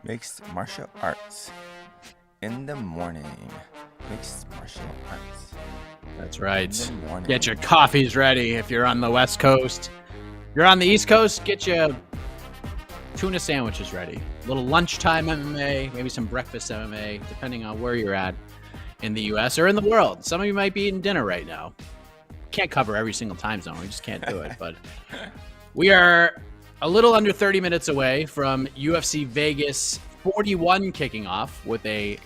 Mixed martial arts in the morning. Mixed martial arts. That's right. In the morning. Get your coffees ready if you're on the West Coast. If you're on the East Coast, get your tuna sandwiches ready. A little lunchtime MMA, maybe some breakfast MMA, depending on where you're at in the U.S. or in the world. Some of you might be eating dinner right now. Can't cover every single time zone. We just can't do it. But we are a little under 30 minutes away from UFC Vegas 41 kicking off with a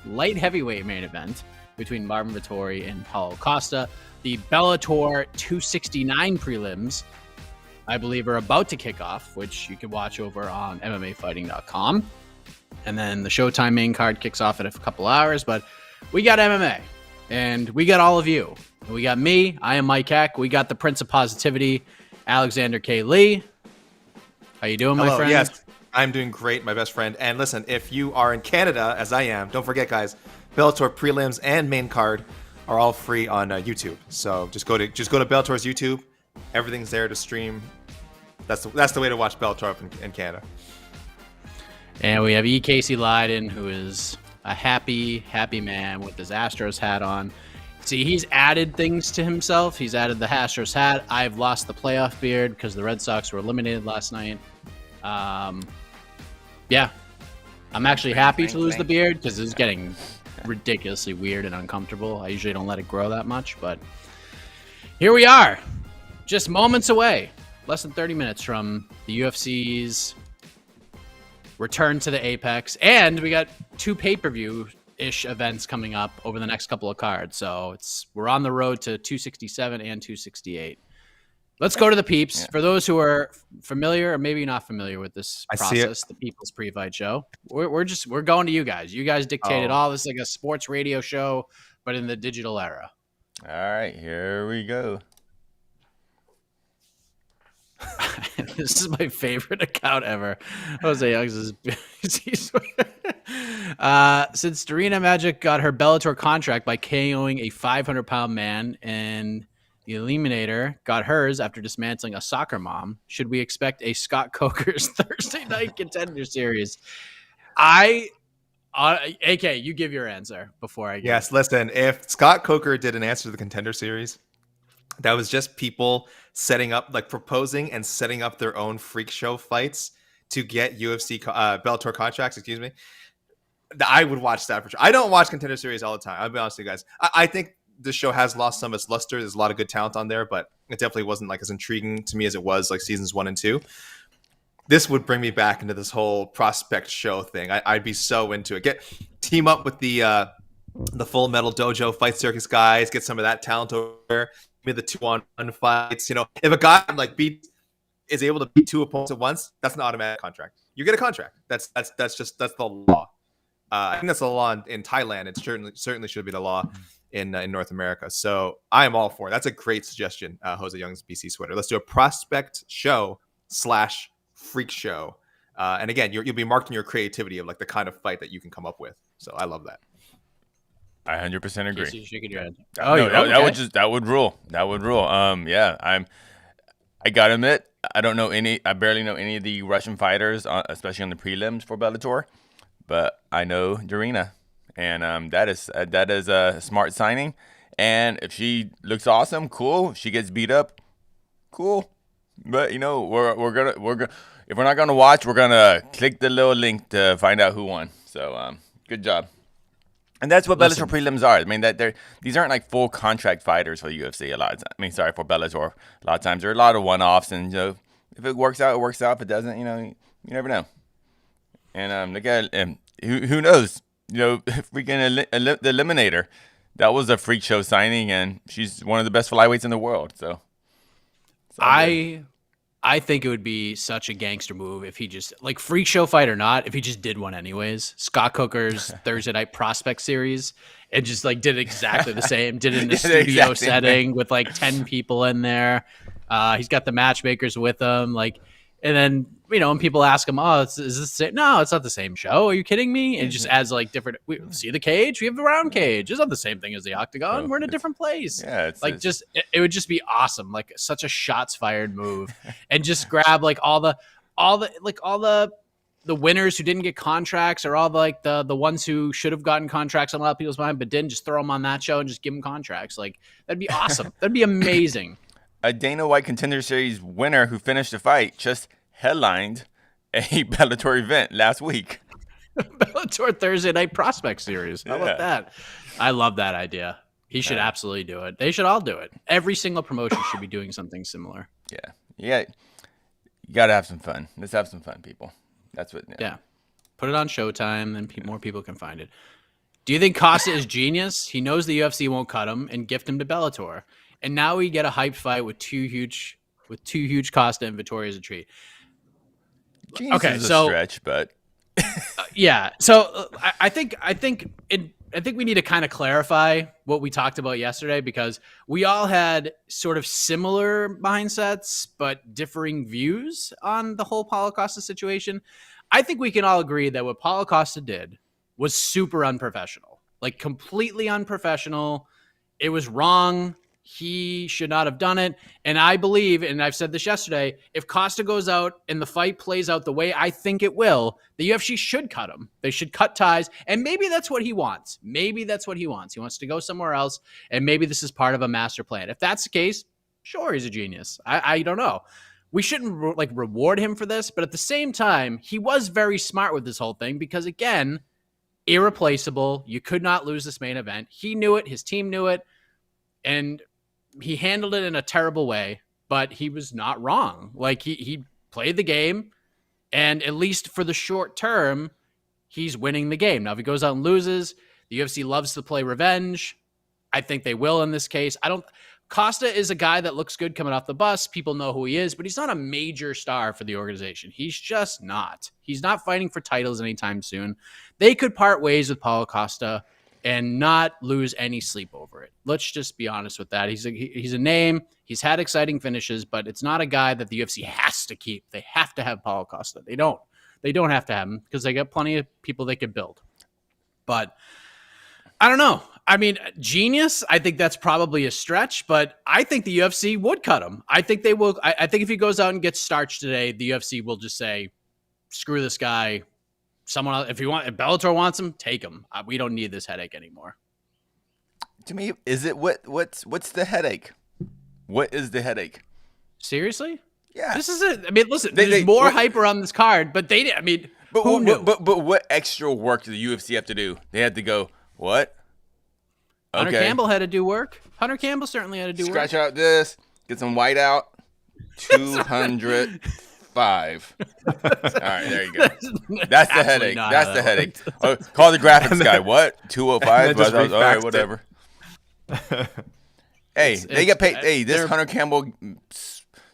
light heavyweight main event between Marvin Vettori and Paulo Costa. The Bellator 269 prelims, I believe, are about to kick off, which you can watch over on MMAfighting.com. And then the Showtime main card kicks off in a couple hours. But we got MMA, and we got all of you. And we got me. I am Mike Heck. We got the Prince of Positivity, Alexander K. Lee. How you doing, my friend? Yes, I'm doing great, my best friend. And listen, if you are in Canada, as I am, don't forget, guys, Bellator prelims and main card are all free on YouTube. So just go to Bellator's YouTube. Everything's there to stream. That's the way to watch Bellator up in Canada. And we have E. Casey Leydon, who is a happy man with his Astros hat on. See, he's added things to himself. He's added the Astros hat. I've lost the playoff beard because the Red Sox were eliminated last night. Yeah, I'm actually happy to lose the beard because it's getting ridiculously weird and uncomfortable. I usually don't let it grow that much, but here we are, just moments away, less than 30 minutes from the UFC's return to the Apex, and we got two pay-per-view-ish events coming up over the next couple of cards. So we're on the road to 267 and 268. Let's go to the peeps. Yeah. For those who are familiar or maybe not familiar with this process, the People's Pre-Fight Show, we're going to you guys. You guys dictated all this, like a sports radio show, but in the digital era. All right, here we go. This is my favorite account ever. Jose Youngs is since Serena Magic got her Bellator contract by KOing a 500-pound man, and the Eliminator got hers after dismantling a soccer mom, should we expect a Scott Coker's Thursday Night Contender Series? AK, you give your answer before I give. Yes, listen, if Scott Coker did an answer to the Contender Series, that was just people setting up, like proposing and setting up their own freak show fights to get UFC Bellator contracts, I would watch that for sure. I don't watch Contender Series all the time. I'll be honest with you guys. I think the show has lost some of its luster. There's a lot of good talent on there, but it definitely wasn't like as intriguing to me as it was like seasons 1 and 2. This would bring me back into this whole prospect show thing. I'd be so into it. Team up with the Full Metal Dojo Fight Circus guys. Get some of that talent over there. Maybe the 2-on-1 fights. You know, if a guy like is able to beat two opponents at once, that's an automatic contract. You get a contract. That's the law. I think that's the law in Thailand. It certainly should be the law in North America. So I am all for it. That's a great suggestion, Jose Young's BC Sweater. Let's do a prospect show / freak show. And again, you'll be marked in your creativity of like the kind of fight that you can come up with. So I love that. I 100% agree. You're shaking your head. That would rule. Yeah, I gotta admit, I barely know any of the Russian fighters, especially on the prelims for Bellator, but I know Dorina, and that is a smart signing. And if she looks awesome, cool. If she gets beat up, cool. But we're gonna if we're not gonna watch, we're gonna click the little link to find out who won. So good job. And that's what Bellator prelims are. I mean, these aren't like full contract fighters for the UFC a lot of times. For Bellator. A lot of times there are a lot of one-offs, and if it works out, it works out. If it doesn't, you never know. And look at who knows? Freaking the Eliminator. That was a freak show signing, and she's one of the best flyweights in the world. So I think it would be such a gangster move if he just, like, freak show fight or not, if he just did one anyways. Scott Coker's Thursday Night Prospect Series, and just like did exactly the same. Did it in a studio setting with like 10 people in there. He's got the matchmakers with him. Like, And then, when people ask him, oh, is this the same? No, it's not the same show. Are you kidding me? And it just adds like different. See the cage? We have the round cage. It's not the same thing as the octagon. We're in a different place. Yeah, it would just be awesome. Like such a shots fired move, and just grab like all the winners who didn't get contracts, or all the ones who should have gotten contracts on a lot of people's mind but didn't. Just throw them on that show and just give them contracts. Like that'd be awesome. That'd be amazing. A Dana White Contender Series winner who finished the fight just headlined a Bellator event last week. Bellator Thursday Night Prospect Series. How about that? I love that idea. He should absolutely do it. They should all do it. Every single promotion should be doing something similar. Yeah. You got to have some fun. Let's have some fun, people. That's what. Yeah. Put it on Showtime, then more people can find it. Do you think Costa is genius? He knows the UFC won't cut him and gift him to Bellator. And now we get a hype fight with two huge Costa and Vittori as a treat. Genius is a stretch, but yeah. So I think we need to kind of clarify what we talked about yesterday, because we all had sort of similar mindsets but differing views on the whole Paulo Costa situation. I think we can all agree that what Paulo Costa did was super unprofessional, like completely unprofessional. It was wrong. He should not have done it. And I believe, and I've said this yesterday, if Costa goes out and the fight plays out the way I think it will, the UFC should cut him. They should cut ties. And maybe that's what he wants. He wants to go somewhere else. And maybe this is part of a master plan. If that's the case, sure, he's a genius. I don't know. We shouldn't reward him for this. But at the same time, he was very smart with this whole thing, because, again, irreplaceable. You could not lose this main event. He knew it. His team knew it. And he handled it in a terrible way, but he was not wrong. Like he played the game, and at least for the short term, he's winning the game. Now, if he goes out and loses, the UFC loves to play revenge. I think they will in this case. Costa is a guy that looks good coming off the bus. People know who he is, but he's not a major star for the organization. He's just not. He's not fighting for titles anytime soon. They could part ways with Paulo Costa and not lose any sleep over it. Let's just be honest with that. He's a name. He's had exciting finishes, but it's not a guy that the UFC has to keep. They have to have Paulo Costa. They don't have to have him, because they got plenty of people they could build. But I don't know. I mean, genius, I think that's probably a stretch, but I think the UFC would cut him. I think they will. I think if he goes out and gets starched today, the UFC will just say, screw this guy. Someone else, if Bellator wants him, take him. We don't need this headache anymore. To me, is it what's the headache? What is the headache? Seriously? Yeah. This is it. I mean, listen, there's more hype around this card, but who knew? But what extra work did the UFC have to do? They had to go, what? Okay. Hunter Campbell had to do work. Hunter Campbell certainly had to do Scratch work. out this, get some white out. 205. All right, there you go. That's the headache. That's the headadeck. Oh, call the graphics guy. What? 205? All right, whatever. Hey, they get paid. Hey, this Hunter Campbell,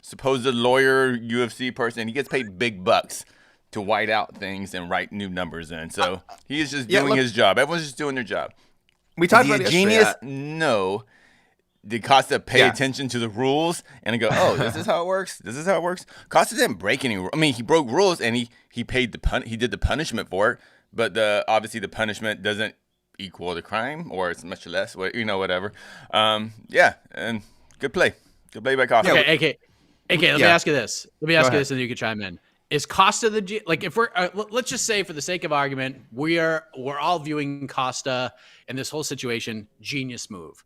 supposed lawyer, UFC person, he gets paid big bucks to white out things and write new numbers in. So he's just doing his job. Everyone's just doing their job. We talked about genius. No. Did Costa pay attention to the rules and go, oh, this is how it works? This is how it works? Costa didn't break any rules. I mean, he broke rules and he paid he did the punishment for it, but obviously the punishment doesn't equal the crime, or it's much less, whatever. Yeah, and good play. Good play by Costa. Okay, let me ask you this. And then you can chime in. Is Costa if we're let's just say, for the sake of argument, we're all viewing Costa and this whole situation genius move.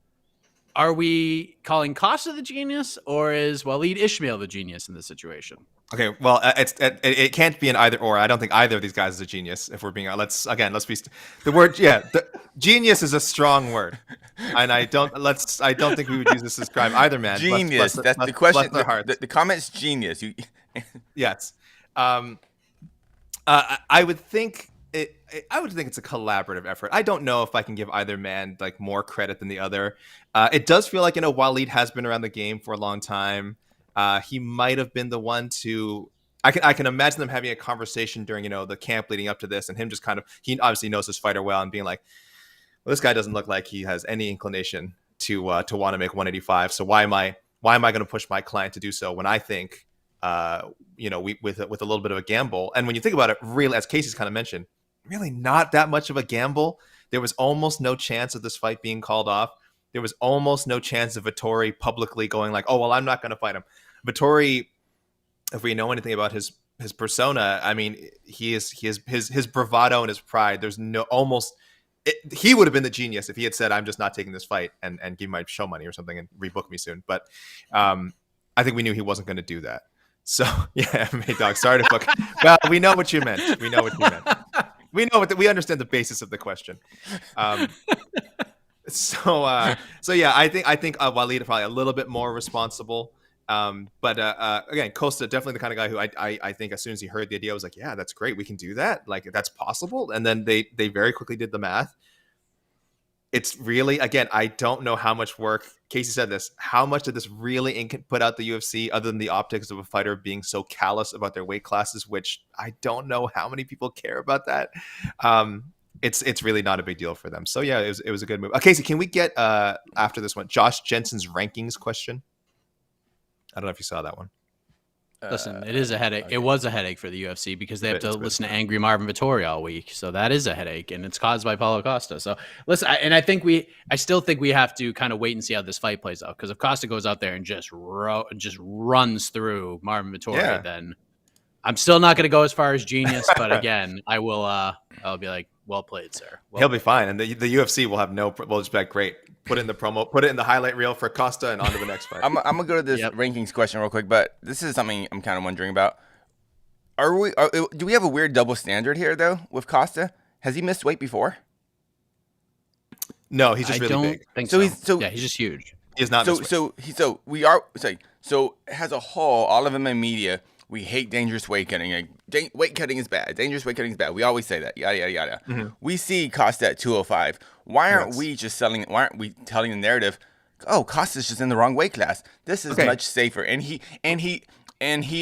Are we calling Costa the genius, or is Waleed Ismail the genius in this situation? Okay, well, it can't be an either or. I don't think either of these guys is a genius. If we're being let's be the word. Yeah, genius is a strong word, and I don't think we would use this as crime either. Man, genius. That's the question. The comment's genius. Yes. I would think it's a collaborative effort. I don't know if I can give either man more credit than the other. It does feel like Waleed has been around the game for a long time. He might have been the one to. I can imagine them having a conversation during the camp leading up to this, and him just he obviously knows his fighter well, and being like, well, this guy doesn't look like he has any inclination to want to make 185. So why am I going to push my client to do so when I think with a little bit of a gamble. And when you think about it, really, as Casey's kind of mentioned, really not that much of a gamble. There was almost no chance of this fight being called off. There was almost no chance of Vittori publicly going like, "Oh, well, I'm not going to fight him." Vittori, if we know anything about his persona, I mean, he is his bravado and his pride. There's no he would have been the genius if he had said, "I'm just not taking this fight and give me my show money or something and rebook me soon." But I think we knew he wasn't going to do that. So yeah, MMA Dog, sorry to fuck. Well, we know what you meant. We know what you meant. We understand the basis of the question. So yeah, I think Walid probably a little bit more responsible. But again, Costa definitely the kind of guy who I think as soon as he heard the idea, was like, yeah, that's great, we can do that, like that's possible. And then they very quickly did the math. It's really, again, I don't know how much work, Casey said this, how much did this really put out the UFC other than the optics of a fighter being so callous about their weight classes, which I don't know how many people care about that. It's really not a big deal for them. So yeah, it was a good move. Casey, can we get after this one, Josh Jensen's rankings question? I don't know if you saw that one. Listen, it is a headache. Okay. It was a headache for the UFC because they have to listen to angry Marvin Vettori all week. So that is a headache, and it's caused by Paulo Costa. So listen, I still think we have to kind of wait and see how this fight plays out. Because if Costa goes out there and just runs through Marvin Vettori, then I'm still not going to go as far as genius. But again, I will. I'll be like, well played, sir. He'll be fine, and the UFC will have will just be like, great. Put it in the promo, put it in the highlight reel for Costa, and on to the next fight. I'm gonna go to this rankings question real quick, but this is something I'm kind of wondering about. Do we have a weird double standard here though with Costa? Has he missed weight before? No, he's just really big. Think so. He's just huge. He is not. So as a whole, all of MMA media, we hate dangerous weight cutting. Like, weight cutting is bad. Dangerous weight cutting is bad. We always say that. Yada yada yada. Mm-hmm. We see Costa at 205. Why aren't we telling the narrative? Oh, Costa's just in the wrong weight class. This is much safer. And he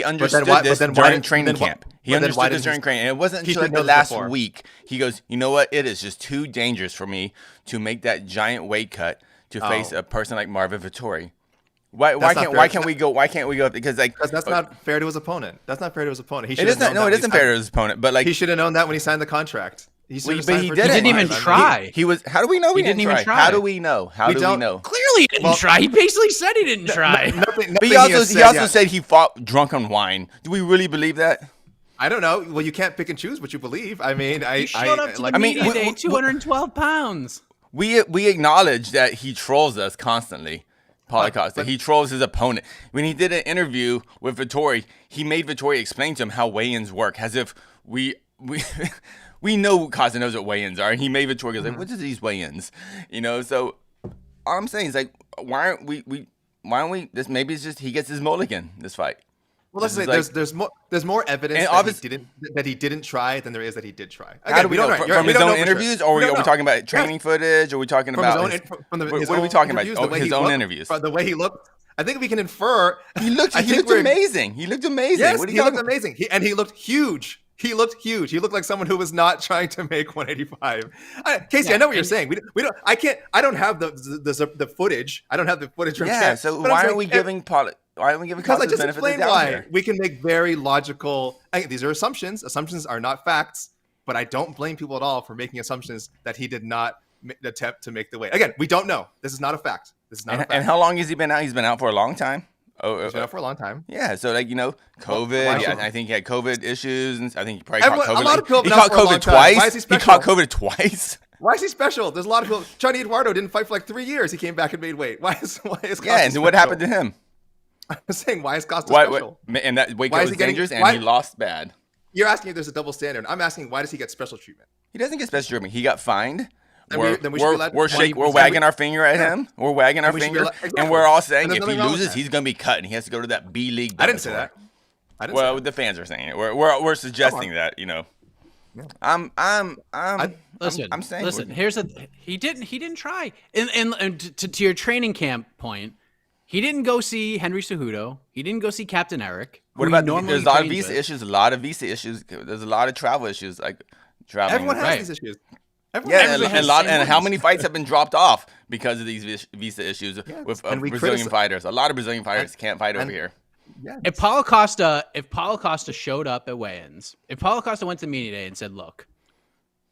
understood this during training camp. He understood this during training, and it wasn't until the last week he goes, you know what? It is just too dangerous for me to make that giant weight cut to face a person like Marvin Vettori. Why can't we go? Because that's not fair to his opponent. That's not fair to his opponent. It isn't fair to his opponent. But like, he should have known that when he signed the contract. He didn't even try. He was. How do we know he didn't even try? How do we know? How do we know? Clearly, he didn't try. He basically said he didn't try. But he also said he fought drunk on wine. Do we really believe that? I don't know. Well, you can't pick and choose what you believe. I mean, he showed up to the media day, 212 pounds. We acknowledge that he trolls us constantly. Paulo Costa. He trolls his opponent. When he did an interview with Vittori, he made Vittori explain to him how weigh-ins work, as if we know Costa knows what weigh-ins are. And he made Vittori go like, what are these weigh-ins? So all I'm saying is like, why aren't we this? Maybe it's just he gets his mulligan this fight. Well, let's say there's more evidence that he didn't try than there is that he did try. Again, we don't from his own interviews, or are we talking about training footage? Or are we talking about what are we talking about? His own interviews. The way he looked, I think we can infer. He looked amazing. He looked amazing. Yes, he looked amazing. He looked huge. He looked huge. He looked like someone who was not trying to make 185. Casey, I know what you're saying. We don't. I don't have the footage. I don't have the footage from camp. So why aren't we giving Paulo? Why aren't we giving Costa the benefit of the doubt here? We can make very logical. These are assumptions. Assumptions are not facts. But I don't blame people at all for making assumptions that he did not attempt to make the weight. Again, we don't know. This is not a fact. And how long has he been out? He's been out for a long time. He's been out for a long time. Yeah, so COVID. I think he had COVID issues, and I think he probably caught COVID. He caught COVID twice. Why is he special? He caught COVID twice. Why is he special? There's a lot of people. Johnny Eduardo didn't fight for like 3 years. He came back and made weight. Why is Costa and what happened to him? I'm saying, why is Costa special? And that weight cut was dangerous, and he lost bad. You're asking if there's a double standard. I'm asking, why does he get special treatment? He doesn't get special treatment. He got fined. We're wagging our finger at him. We're wagging our finger, and we're all saying if he loses, he's going to be cut, and he has to go to that B League. I didn't say that. The fans are saying it. We're suggesting that. I'm saying. Listen. He didn't try. And to your training camp point, he didn't go see Henry Cejudo. He didn't go see Captain Eric. What about there's a lot of visa issues. There's a lot of travel issues, like traveling. Everyone has these issues. And how many fights have been dropped off because of these visa issues with Brazilian fighters? A lot of Brazilian fighters can't fight over here. Yes. If Paulo Costa showed up at weigh-ins, if Paulo Costa went to media day and said, "Look,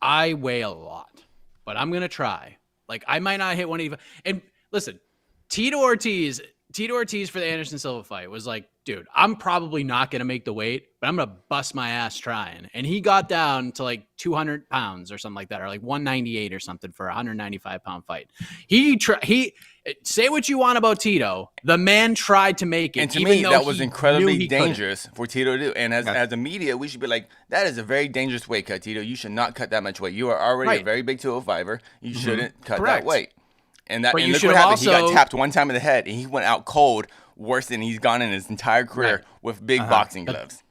I weigh a lot, but I'm gonna try. Like I might not hit 185." And listen, Tito Ortiz for the Anderson Silva fight was like, "Dude, I'm probably not gonna make the weight, but I'm gonna bust my ass trying." And he got down to like 200 pounds or something like that, or like 198 or something for a 195-pound fight. He say what you want about Tito, the man tried to make it. And to me, that was incredibly dangerous for Tito to do. And as a media, we should be like, that is a very dangerous weight cut, Tito. You should not cut that much weight. You are already a very big 205er. You shouldn't cut that weight. And look what happened. He got tapped one time in the head, and he went out cold worse than he's gone in his entire career with big boxing gloves.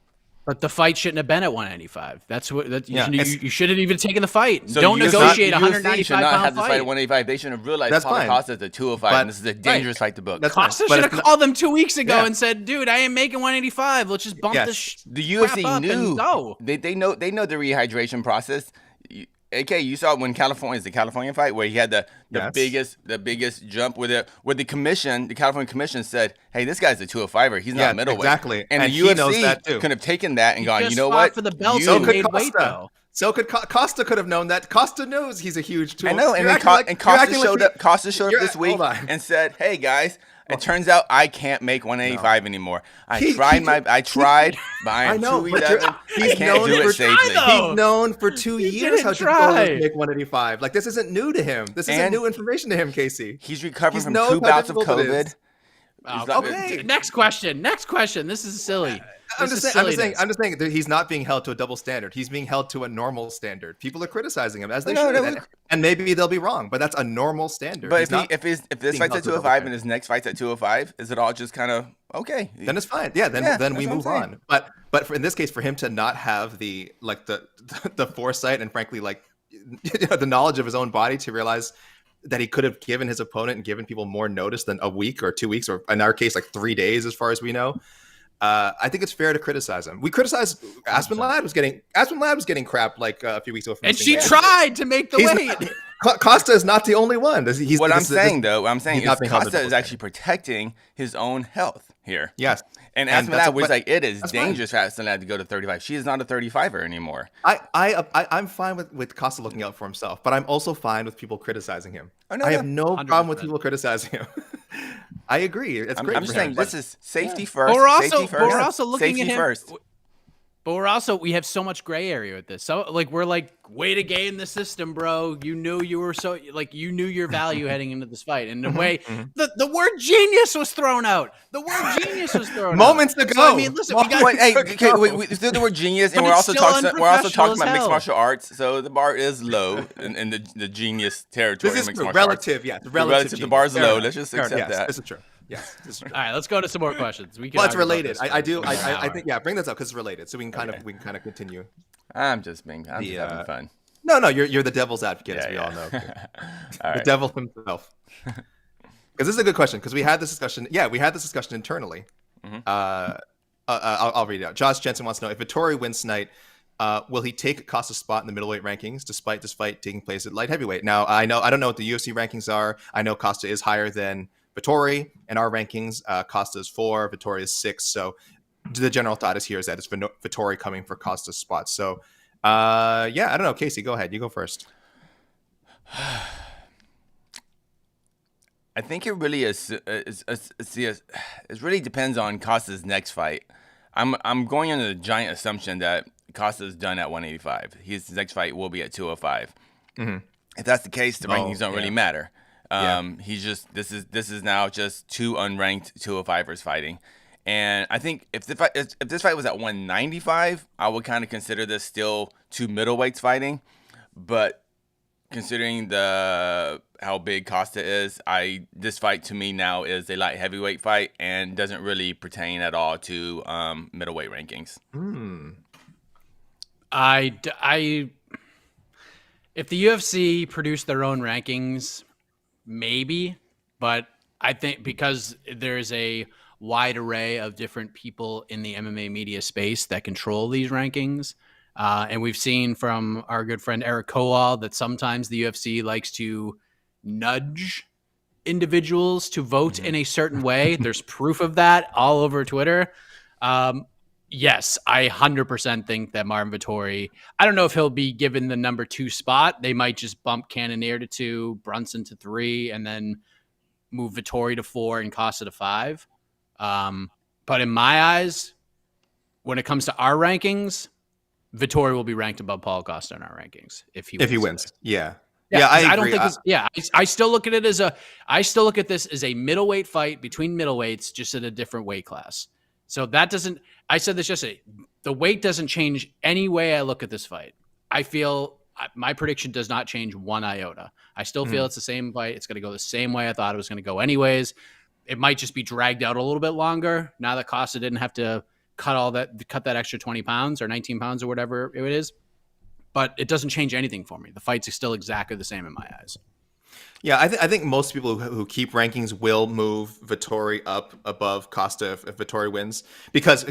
But the fight shouldn't have been at 185. That's what you shouldn't have even taken the fight. So don't negotiate a 195 should not pound have this fight fight at 185. They shouldn't have realized Paulo Costa is a 205, and this is a dangerous fight to book. Costa should have called them 2 weeks ago and said, "Dude, I ain't making 185. Let's just bump this." The UFC knew. They know the rehydration process. AK, you saw when the California fight where he had the biggest jump where the California commission said, "Hey, this guy's a 205er. He's not a middleweight." Exactly. And the UFC could have taken that and gone, you know what? For the belt, so could Costa. So Costa could have known that. Costa knows he's a huge 205er. I know, and Costa showed up this week and said, "Hey guys, it turns out I can't make 185 anymore. I tried, but I am 211. I can't do it safely." He's known for 2 years how difficult it is to make 185. Like, this isn't new to him. This isn't new information to him, Casey. He's recovering from 2 bouts of COVID. Okay. Next question. This is silly. I'm just saying that he's not being held to a double standard. He's being held to a normal standard. People are criticizing him as they should, and maybe they'll be wrong, but that's a normal standard. But if this fight's at 205 and his next fight's at 205, is it all just kind of okay? Then it's fine. Yeah, then we move on. But in this case, for him to not have the foresight and frankly the knowledge of his own body to realize that he could have given his opponent and given people more notice than a week or 2 weeks, or in our case, like 3 days, as far as we know. I think it's fair to criticize him. We criticized Aspen Ladd was getting crap like a few weeks ago. And she tried to make the weight. Costa is not the only one. I'm saying Costa is actually protecting his own health here. Yes. And Aspen Ladd was like, it is dangerous for Aspen Ladd to go to 35. She is not a 35er anymore. I'm fine with Costa looking out for himself, but I'm also fine with people criticizing him. I have no problem with people criticizing him. I agree. It's great. I'm just saying this is safety first. But we're also looking at him. First. But we have so much gray area with this. So we're like, way to game the system, bro. You knew you knew your value heading into this fight. And in a way, the word genius was thrown out. Moments ago. So, I mean, listen, we threw the word genius, and we're also talking about mixed martial arts. So the bar is low in the genius territory. This is mixed relative, yeah. Relative. The bar's low. Let's just accept that. This is true. Yes, this is true. All right, let's go to some more questions. It's related. I think bring this up because it's related, so we can kind of continue. I'm just having fun. No, you're the devil's advocate, as we all know. The devil himself. Because this is a good question. Because we had this discussion. Yeah, we had this discussion internally. I'll read it out. Josh Jensen wants to know if Vittori wins tonight, will he take Costa's spot in the middleweight rankings despite this fight taking place at light heavyweight? Now I don't know what the UFC rankings are. I know Costa is higher than Vittori in our rankings. Costa is 4, Vittori is 6. So the general thought is that it's Vittori coming for Costa's spot. So I don't know. Casey, go ahead. You go first. I think it really is. It really depends on Costa's next fight. I'm going under the giant assumption that Costa's done at 185. His next fight will be at 205. If that's the case, the rankings don't really matter. He's just this is now just 2 unranked 205ers fighting, and I think if this fight was at 195, I would kind of consider this still 2 middleweights fighting, but considering how big Costa is, this fight to me now is a light heavyweight fight and doesn't really pertain at all to middleweight rankings. If the UFC produced their own rankings, maybe, but I think because there's a wide array of different people in the MMA media space that control these rankings, and we've seen from our good friend Eric Kowal that sometimes the UFC likes to nudge individuals to vote in a certain way. There's proof of that all over Twitter. Yes, I 100% think that Marvin Vettori, I don't know if he'll be given the number 2 spot. They might just bump Cannonier to 2, Brunson to 3, and then move Vittori to 4 and Costa to 5. But in my eyes, when it comes to our rankings, Vittori will be ranked above Paulo Costa in our rankings if he wins. Today. Yeah. Yeah, I don't agree. think I still look at it as I still look at this as a middleweight fight between middleweights, just at a different weight class. So that doesn't, I said this yesterday, the weight doesn't change any way I look at this fight. I feel my prediction does not change one iota. I still feel it's the same fight. It's going to go the same way I thought it was going to go anyways. It might just be dragged out a little bit longer now that Costa didn't have to cut that extra 20 pounds or 19 pounds or whatever it is. But it doesn't change anything for me. The fights are still exactly the same in my eyes. Yeah, I think most people who keep rankings will move Vittori up above Costa if Vittori wins because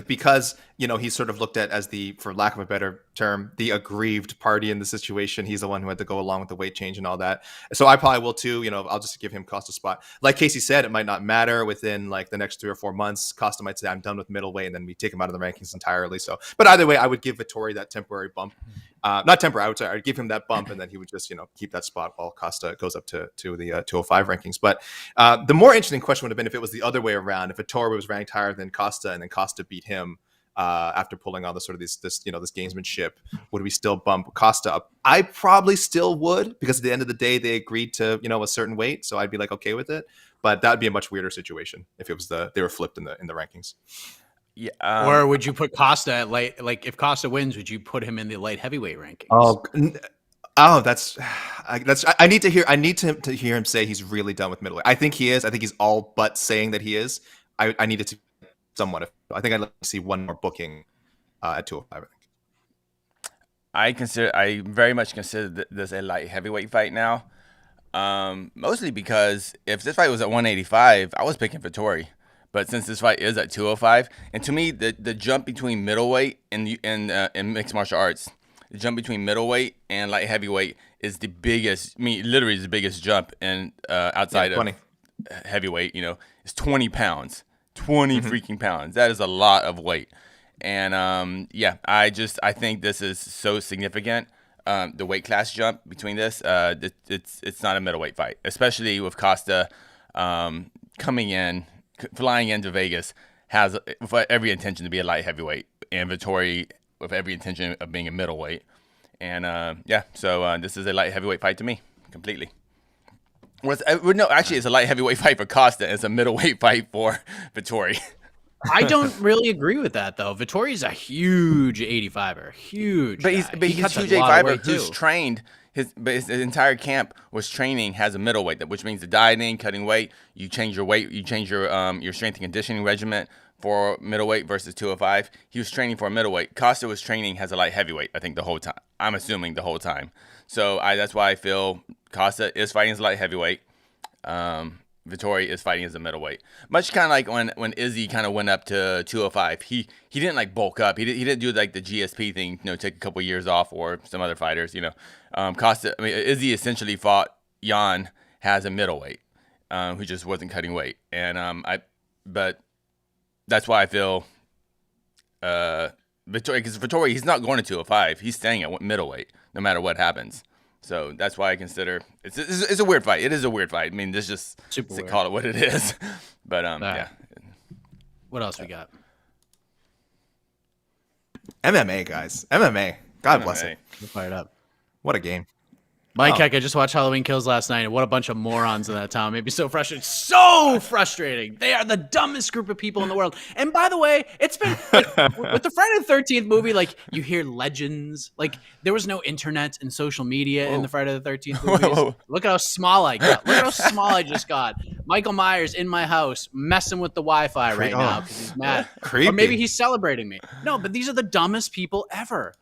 he's sort of looked at as the, for lack of a better term, the aggrieved party in the situation. He's the one who had to go along with the weight change and all that. So I probably will too. I'll just give him Costa spot. Like Casey said, it might not matter within like the next 3 or 4 months. Costa might say I'm done with middleweight, and then we take him out of the rankings entirely. So, but either way, I would give Vittori that temporary bump. Not temporary. I'd give him that bump, and then he would just keep that spot while Costa goes up to the 205 rankings. But the more interesting question would have been if it was the other way around. If Vittori was ranked higher than Costa, and then Costa beat him after pulling all the sort of this gamesmanship, would we still bump Costa up? I probably still would, because at the end of the day they agreed to a certain weight, so I'd be like okay with it. But that would be a much weirder situation if it was they were flipped in the rankings. Yeah, or would you put Costa at light? Like if Costa wins, would you put him in the light heavyweight rankings? I need to hear him say he's really done with middleweight. I think he is. I think he's all but saying that he is. I need it to somewhat. I think I'd like to see one more booking at 205. I very much consider this a light heavyweight fight now. Mostly because if this fight was at 185, I was picking Vittori. But since this fight is at 205, and to me, the jump between middleweight and mixed martial arts, the jump between middleweight and light heavyweight is the biggest. I mean, literally, is the biggest jump in outside of heavyweight. It's 20 pounds, 20 freaking pounds. That is a lot of weight, and I think this is so significant. The weight class jump between this, it's not a middleweight fight, especially with Costa flying into Vegas, has every intention to be a light heavyweight, and Vittori with every intention of being a middleweight. And so this is a light heavyweight fight to me, completely. It's a light heavyweight fight for Costa. It's a middleweight fight for Vittori. I don't really agree with that, though. Vittori's a huge 85er, huge. But he's a huge 85er who's trained. His entire camp was training has a middleweight, which means the dieting, cutting weight. You change your weight, you change your strength and conditioning regimen for middleweight versus 205. He was training for a middleweight. Costa was training as a light heavyweight, I think, the whole time. I'm assuming the whole time. So that's why I feel Costa is fighting as a light heavyweight. Vittori is fighting as a middleweight. Much kind of like when Izzy kind of went up to 205. He didn't like bulk up. He didn't do like the GSP thing, take a couple years off, or some other fighters, Costa, Izzy essentially fought Jan as a middleweight, who just wasn't cutting weight. And but that's why I feel Vittori, because Vittori, he's not going to 205. He's staying at middleweight no matter what happens. So that's why I consider it's a weird fight. It is a weird fight. I mean, this just call it what it is. But yeah. What else we got? MMA, guys. MMA. God bless it. We'll fire it up. What a game. Mike Heck, I just watched Halloween Kills last night, and what a bunch of morons in that town. It made me so frustrated. So frustrating. They are the dumbest group of people in the world. And by the way, it's been, with the Friday the 13th movie, you hear legends. There was no internet and social media in the Friday the 13th movies. Look at how small I got. Look at how small I just got. Michael Myers in my house messing with the Wi-Fi right now because he's mad. Creepy. Or maybe he's celebrating me. No, but these are the dumbest people ever.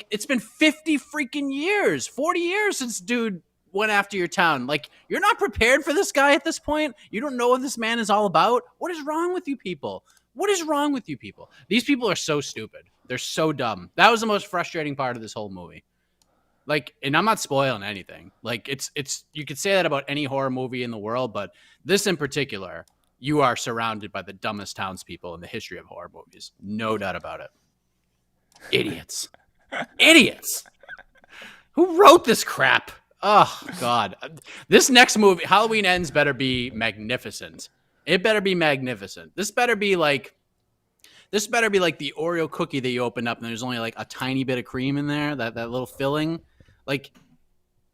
It's been 50 freaking years, 40 years since dude went after your town. You're not prepared for this guy at this point. You don't know what this man is all about. What is wrong with you people? What is wrong with you people? These people are so stupid. They're so dumb. That was the most frustrating part of this whole movie. Like, and I'm not spoiling anything. Like, it's you could say that about any horror movie in the world, but this in particular, you are surrounded by the dumbest townspeople in the history of horror movies. No doubt about it. Idiots. Idiots. Who wrote this crap? Oh, God. This next movie, Halloween Ends, better be magnificent. It better be magnificent. This better be like the Oreo cookie that you open up and there's only like a tiny bit of cream in there, that little filling. Like,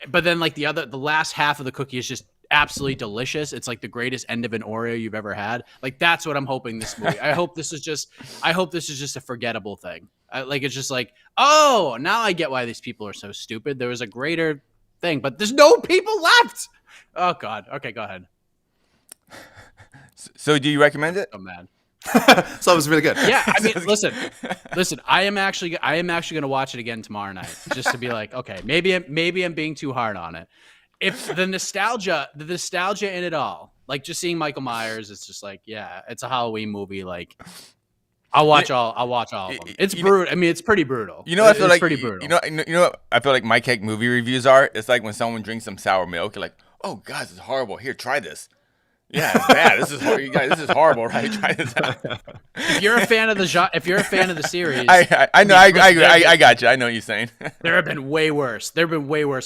but then like the last half of the cookie is just absolutely delicious. It's like the greatest end of an Oreo you've ever had. Like, that's what I'm hoping this movie. I hope this is just a forgettable thing. Like, it's just like, oh, now I get why these people are so stupid. There was a greater thing, but there's no people left. Oh God. Okay, go ahead. So do you recommend it? I'm mad. So it was really good. Yeah, I mean, listen. I am actually going to watch it again tomorrow night, just to be like, okay, maybe I'm being too hard on it. If the nostalgia in it all, like just seeing Michael Myers, it's just like, yeah, it's a Halloween movie. Like, I'll watch all of them. It's brutal. I mean, it's pretty brutal. You know, I feel it's like pretty brutal. You know what I feel like my cake movie reviews are. It's like when someone drinks some sour milk, you're like, oh God, this is horrible. Here, try this. Yeah, it's bad. This is horrible. You guys, this is horrible, right? Try this out. If you're a fan of the series, I know. I agree. I got you. I know what you're saying. There have been way worse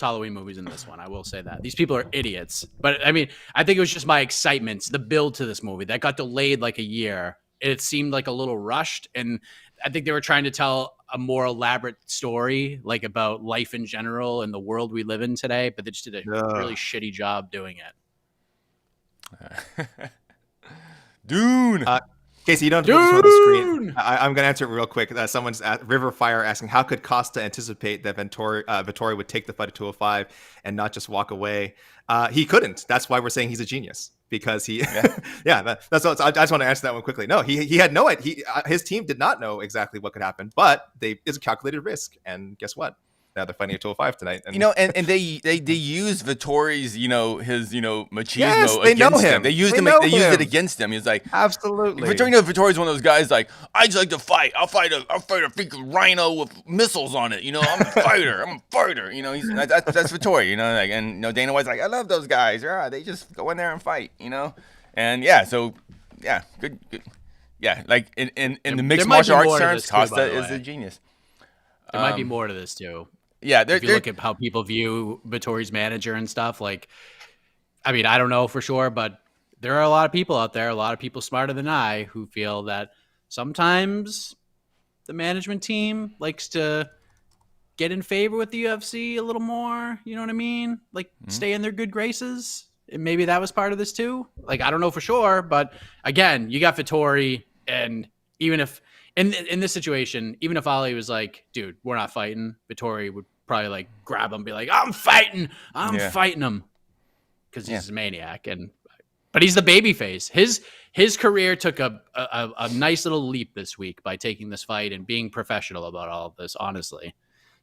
Halloween movies than this one. I will say that. These people are idiots. But I mean, I think it was just my excitement, the build to this movie that got delayed like a year. It seemed like a little rushed, and I think they were trying to tell a more elaborate story, like about life in general and the world we live in today. But they just did a really shitty job doing it. Dune. Casey, you don't have to put this on the screen. I'm going to answer it real quick. Someone's at Riverfire asking, how could Costa anticipate that Vittori would take the fight at 205 and not just walk away? He couldn't. That's why we're saying he's a genius, because he, that's what, I just want to answer that one quickly. No, he had no idea. His team did not know exactly what could happen, but it's a calculated risk. And guess what? Now they're fighting at 205 tonight. And, and they use Vittori's, his, machismo yes, they against know him. him. They used it against him. He's like, absolutely. Vittori's one of those guys like, I just like to fight. I'll fight a freaking rhino with missiles on it. I'm a fighter. I'm a fighter. That's Vittori. Like, and Dana White's like, I love those guys. Yeah, they just go in there and fight. And good. Yeah, like in the mixed martial arts terms, Costa is a genius. There might be more to this too. Yeah, if you look at how people view Vittori's manager and stuff, like, I mean, I don't know for sure, but there are a lot of people out there, a lot of people smarter than I, who feel that sometimes the management team likes to get in favor with the UFC a little more. You know what I mean? Like, stay in their good graces. And maybe that was part of this too. Like, I don't know for sure, but again, you got Vittori, and even if in this situation, even if Ali was like, dude, we're not fighting, Vittori would probably like grab him and be like, I'm fighting him, because he's a maniac. But he's the baby face. His career took a nice little leap this week by taking this fight and being professional about all of this, honestly.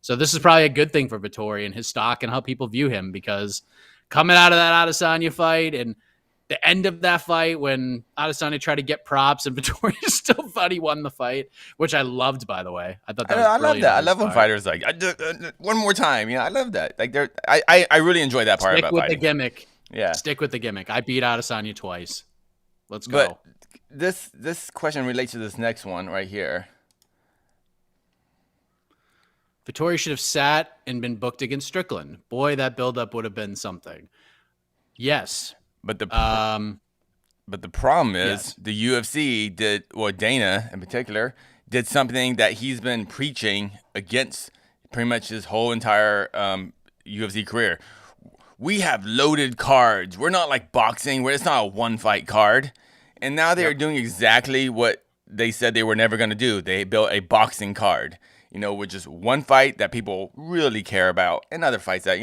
So this is probably a good thing for Vittori and his stock and how people view him, because coming out of that Adesanya fight and the end of that fight when Adesanya tried to get props and Vittori still thought he won the fight, which I loved, by the way. I thought that was I love that. I love when fighters like, one more time. I love that. Like, I really enjoy that part about fighting. Stick with the gimmick. Yeah. Stick with the gimmick. I beat Adesanya twice. Let's go. But this question relates to this next one right here. Vittori should have sat and been booked against Strickland. Boy, that buildup would have been something. Yes. But the problem is the UFC did, or Dana in particular, did something that he's been preaching against pretty much his whole entire UFC career. We have loaded cards. We're not like boxing where it's not a one-fight card. And now they are doing exactly what they said they were never going to do. They built a boxing card, with just one fight that people really care about, and other fights that,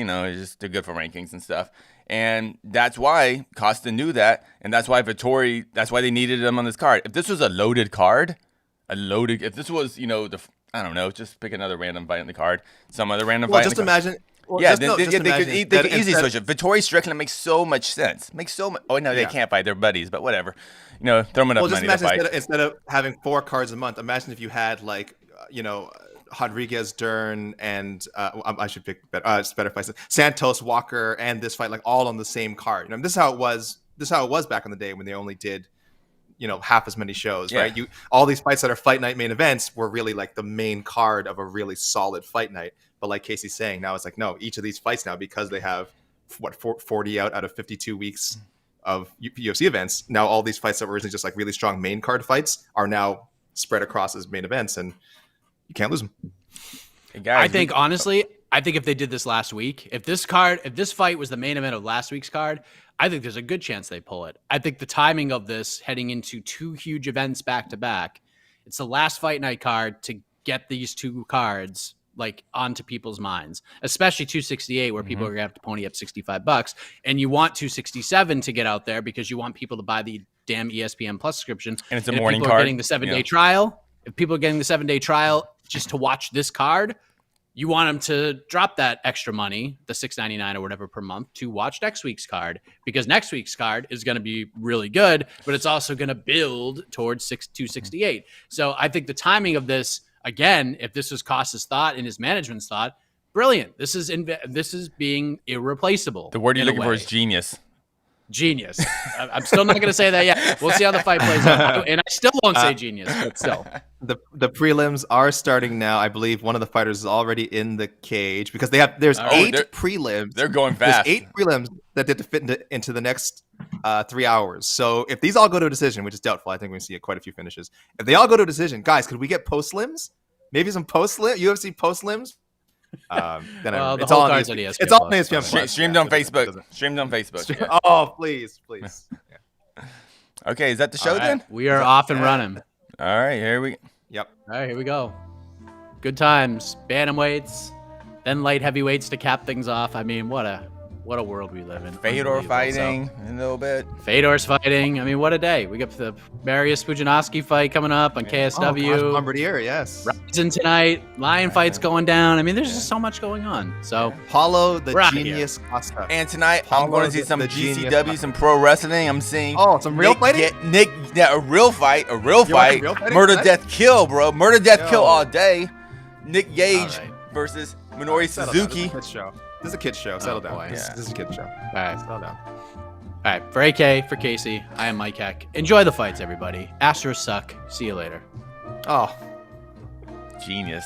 they're good for rankings and stuff. And that's why Costa knew that, and that's why Vittori, that's why they needed him on this card. If this was a loaded card, if this was, I don't know, just pick another random fight on the card, some other random fight. Just imagine. Well, they could easily switch it. Vittori Strickland makes so much sense. Oh no, they can't fight. They're buddies, but whatever. Throw them enough money to fight. Instead of having 4 cards a month, imagine if you had Rodriguez, Dern, and I should pick better fights. Santos, Walker, and this fight like all on the same card. This is how it was. This is how it was back in the day when they only did, half as many shows, right? All these fights that are fight night main events were really like the main card of a really solid fight night. But like Casey's saying, now it's like, no, each of these fights now, because they have 40 out of 52 weeks of UFC events. Now all these fights that were originally just like really strong main card fights are now spread across as main events, and you can't lose them. Hey guys, I think honestly, if they did this last week, if this fight was the main event of last week's card, I think there's a good chance they pull it. I think the timing of this heading into 2 huge events back to back, it's the last fight night card to get these 2 cards like onto people's minds, especially 268 where people are gonna have to pony up $65, and you want 267 to get out there because you want people to buy the damn ESPN Plus subscription. And it's a if morning people card. are getting the 7-day trial. If people are getting the 7-day trial just to watch this card, you want them to drop that extra money, the $6.99 or whatever per month, to watch next week's card, because next week's card is going to be really good, but it's also going to build towards 268. So I think the timing of this, again, if this was Costa's thought and his management's thought, brilliant. This is being irreplaceable. The word you're looking for is genius. Genius. I'm still not going to say that yet. We'll see how the fight plays out. And I still won't say genius, but still. The prelims are starting now. I believe one of the fighters is already in the cage because there's 8 prelims. They're going fast. There's 8 prelims that did to fit into the next 3 hours. So if these all go to a decision, which is doubtful, I think we're going to see quite a few finishes. If they all go to a decision, guys, could we get post-lims? Maybe some UFC post-lims? It's all on ESPN. It's all on ESPN Plus. Streamed on Facebook. Streamed on Facebook. Yeah. Oh, please. Yeah. Okay, is that the show then? We are off and running. All right, here we. Yep. All right, here we go. Good times. Bantamweights, then light heavyweights to cap things off. I mean, what a world we live in. Fedor fighting in a little bit. Fedor's fighting. I mean, what a day. We got the Marius Pujanowski fight coming up on KSW. Bombardier, yes. Rising tonight. Lion fight's going down. I mean, there's just so much going on. So Paulo the Genius Costa. And tonight I'm going to see some GCW, some pro wrestling. I'm seeing some real fighting. A real fight. Murder, death, kill, bro. Murder, death, kill all day. Nick Gage versus Minoru Suzuki. This is a kid's show. Settle down. This is a kid's show. All right. Settle down. All right. For AK, for Casey, I am Mike Heck. Enjoy the fights, everybody. Astros suck. See you later. Oh. Genius.